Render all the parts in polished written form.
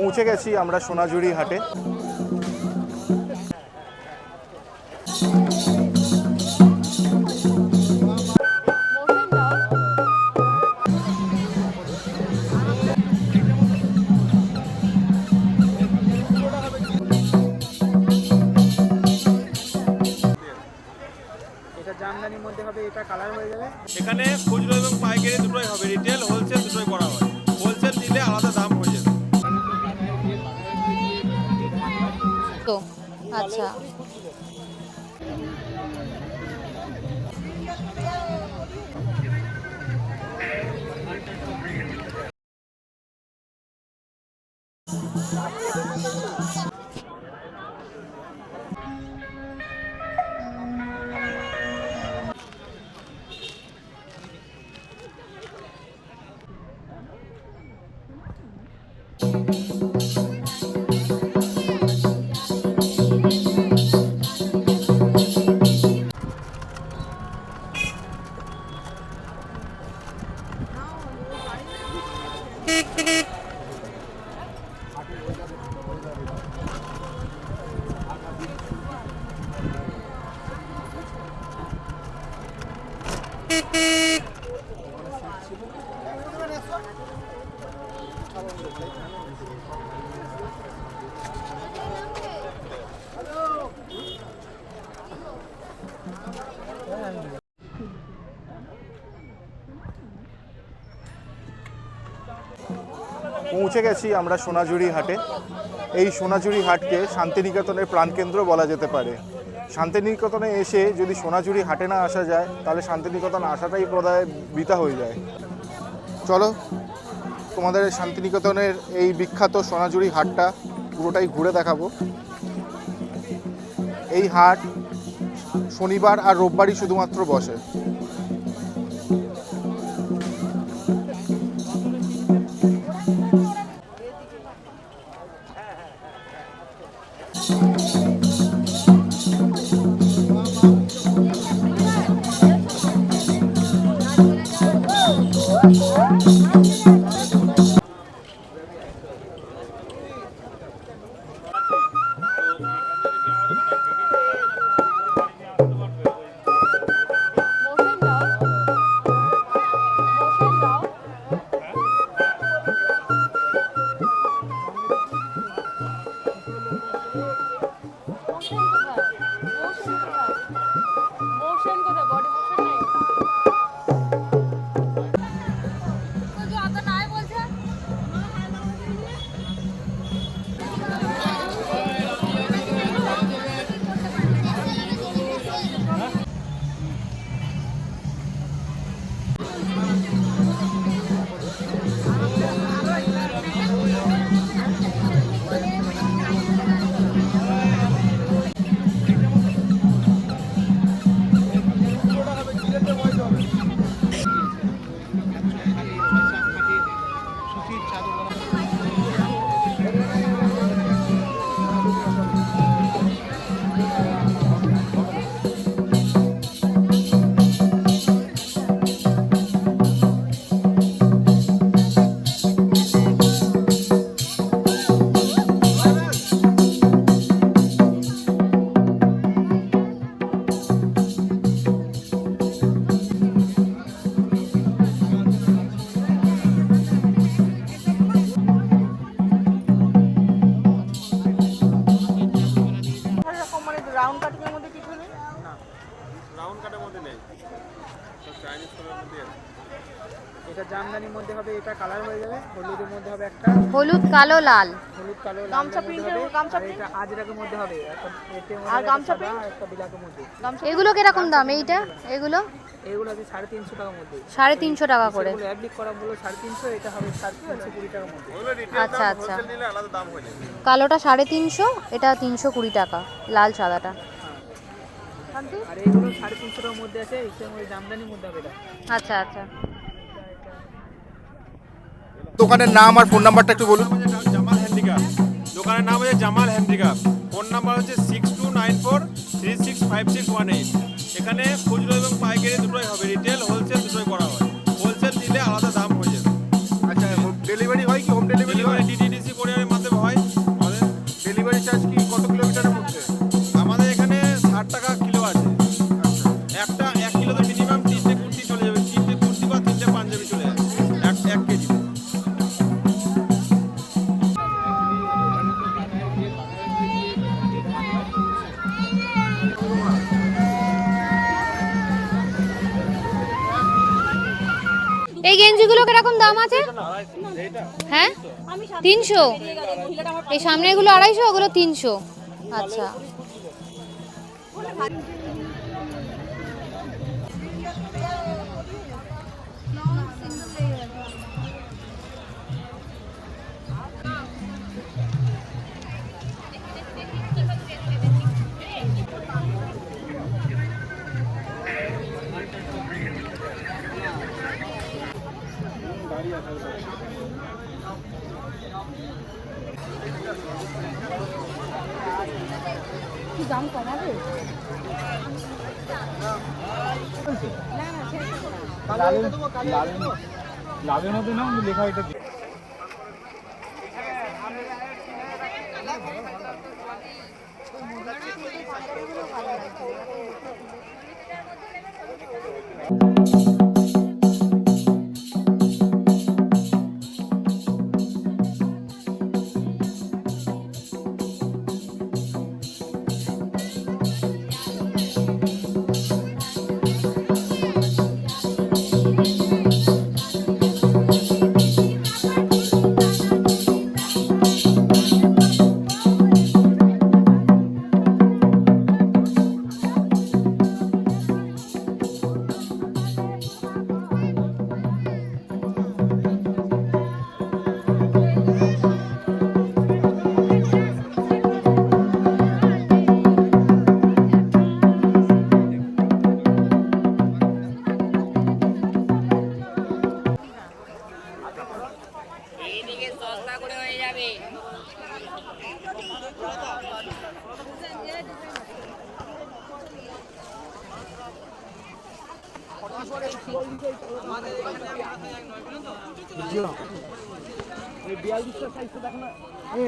পৌঁছে গেছি আমরা সোনাঝুরি হাটে। জামদানির মধ্যে হবে, এটা কালার হয়ে যাবে। এখানে খুচরো এবং পাইকারি দুটোই হবে, রিটেল হোলসেল দুটোই করা হয়। হোলসেল নিলে আলাদা দাম হয়ে যাবে। তো আচ্ছা, পৌঁছে গেছি আমরা সোনাঝুরি হাটে। এই সোনাঝুরি হাটকে শান্তিনিকেতনের প্রাণকেন্দ্র বলা যেতে পারে। শান্তিনিকেতনে এসে যদি সোনাঝুরি হাটে না আসা যায় তাহলে শান্তিনিকেতন আসাটাই বোধহয় বৃথা হয়ে যায়। চলো তোমাদের শান্তিনিকেতনের এই বিখ্যাত সোনাঝুরি হাটটা পুরোটাই ঘুরে দেখাবো। এই হাট শনিবার আর রোববারই শুধুমাত্র বসে। রাউন্ড কাটিং এর মধ্যে কিছু নেই না, রাউন্ড কাটের মধ্যে নেই, চাইনিজ কালার মধ্যে আছে। এটা জামদানির মধ্যে হবে, এটা কালার হয়ে যাবে। হলুদের মধ্যে হবে একটা, হলুদ কালো লাল, হলুদ কালো লাল গামছা প্রিন্টের, গামছা এটা আজরাকের মধ্যে হবে, একটা এতে মধ্যে আর গামছা সাদা, একটা বিলাকের মধ্যে। এগুলো কিরকম দাম? এইটা এগুলো এগুলো আছে 350 টাকার মধ্যে, 350 টাকা করে। এগুলো অ্যাপ্লিক করা বলো 350, এটা হবে 320 টাকার মধ্যে। ওগুলো রিটেল আচ্ছা দাম, আচ্ছা, হোলসেল নিলে আলাদা দাম হয়ে যাবে। কালোটা 350, এটা 320 টাকা, লাল সাদাটা। আর এগুলো 350 টাকার মধ্যে আছে, এর মধ্যে জামদানির মধ্যে হবে এটা। আচ্ছা আচ্ছা, দোকানের নাম আর ফোন নাম্বারটা একটু বলুন। জামাল হ্যান্ডিক্রাফট, দোকানের নাম হচ্ছে জামাল হ্যান্ডিক্রাফট। ফোন নাম্বার হচ্ছে 6294365618। এখানে খুচরো এবং পাইকারি দুটোই হবে, রিটেল হোলসেল দুটোই করা হয়। হোলসেল নিলে আলাদা দাম হয়ে যাবে। আচ্ছা, ডেলিভারি হয় কি? হোম ডেলিভারি হয়? ডেলিভারি ডিটিডিসি কোরিয়ারের মাধ্যমে গেঞ্জিগুলো কিরকম দাম আছে? হ্যাঁ 300। এই সামনে এগুলো 250, ওগুলো 300। আচ্ছা কি দাম কমাবে? লাভের মধ্যে না লেখা এটা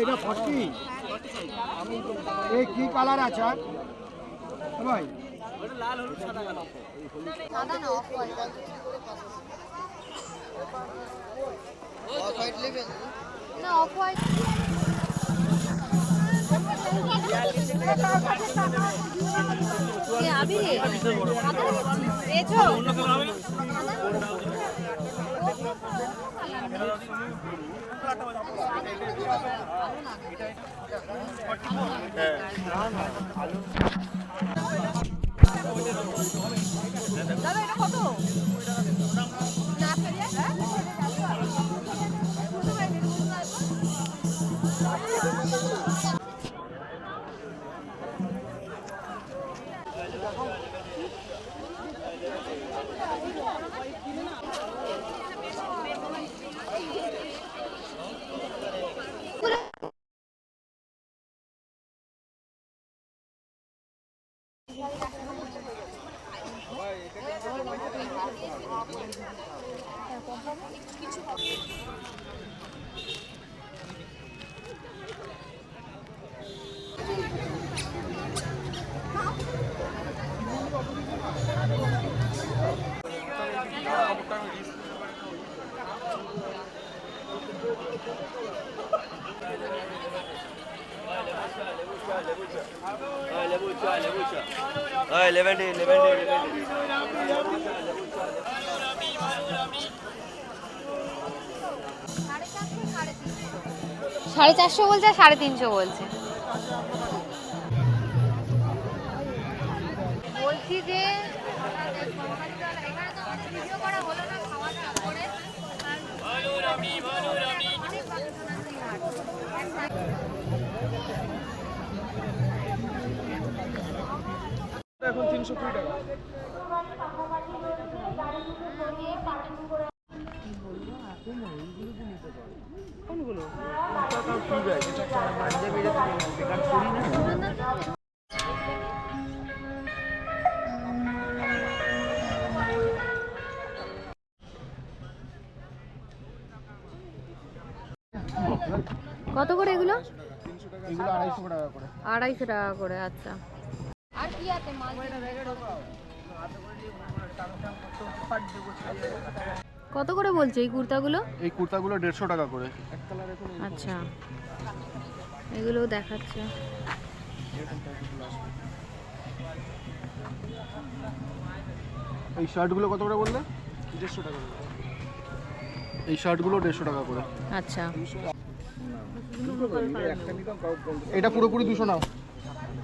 এটা 40 এই কি কালার আছে ভাই? সাদা না অফ হোয়াইট। অফ হোয়াইট নেবেন না অফ হোয়াইট। কে আবি রে? পেয়েছো? দাদা এটা কত? সাড়ে 400 বলছে, 350 বলছে। বলছি যে এখানে তো আমাদের ভিডিও করা হলো না, খাওয়া দাওয়া করে এখন 320 টাকা। কোনগুলো? কত করে এগুলো? এগুলো 250 টাকা করে। 250 টাকা করে। আচ্ছা আর কি আছে মাল? কত করে বলছে এই কুর্তাগুলো? এই কুর্তাগুলো 150 টাকা করে। আচ্ছা এগুলোও দেখাচ্ছে। এই শার্টগুলো কত করে বললে? 150 টাকা করে। এই শার্টগুলো 150 টাকা করে। আচ্ছা, এটা পুরোপুরি 200 নাও।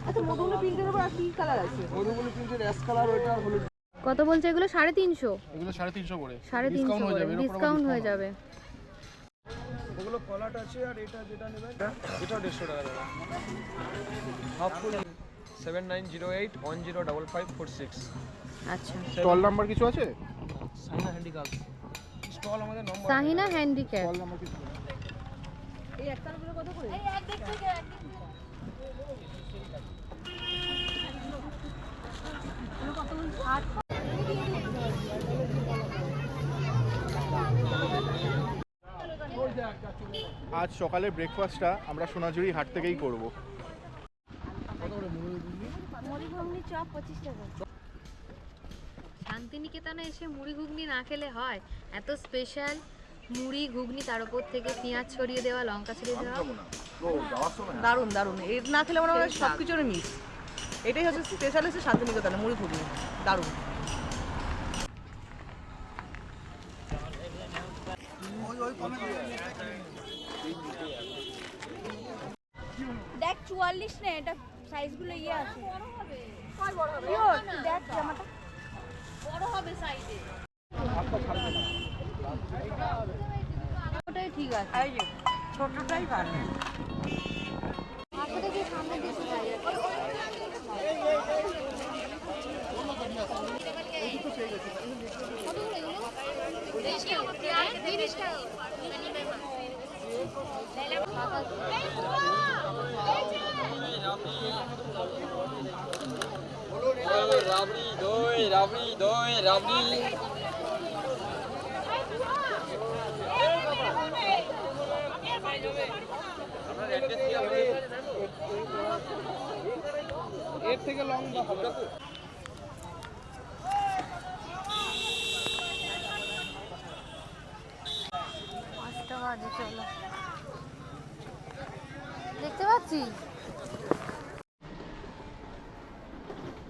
আচ্ছা মধুবনী প্রিন্টের উপর আর কি কালার আছে? মধুবনী প্রিন্টের অ্যাশ কালার, ওইটা হলুদ। কত বলছে এগুলো? 350? এগুলো 350 করে। 350 করে ডিসকাউন্ট হয়ে যাবে। ওগুলো কলাট আছে, আর এটা যেটা নেবেন এটা 150 টাকা দাদা। হাফ ফুল 7908105546। আচ্ছা, স্টল নাম্বার কিছু আছে? সাইনা হ্যান্ডিক্রাফট স্টল আমাদের নম্বর। সাহিনা হ্যান্ডিক্যাপ। স্টল নাম্বার কিছু এই একটাগুলো কত করে? আজ সকালের ব্রেকফাস্টটা আমরা সোনাঝুরি হাট থেকেই করব। শান্তিনিকেতনে এসে মুড়ি ঘুগনি না খেলে হয়? এত স্পেশাল মুড়ি ঘুগনি, তার উপর থেকে পেঁয়াজ ছড়িয়ে দেওয়া, লঙ্কা ছড়িয়ে দেওয়া। দারুণ দারুণ, এর না খেলে মনে হয় সব কিছুর মিস। এটাই হচ্ছে স্পেশাল, হচ্ছে শান্তিনিকেতনে মুড়ি ঘুগনি, দারুণ। দেখ 44 নে, এটা সাইজগুলো ইয়ে আছে। দেখ জামাটা বড় হবে সাইজে। ওটাই ঠিক আছে। এই যে ছোটটাই ভালো। আসলে কি সামনে দিকে দাঁড়িয়ে আছে? রাবড়ি দই, রাবড়ি দই, রাবড়ি। এর থেকে লম্বা হবে না তো। 5টা বাজে, চলো। দেখতে পাচ্ছিস?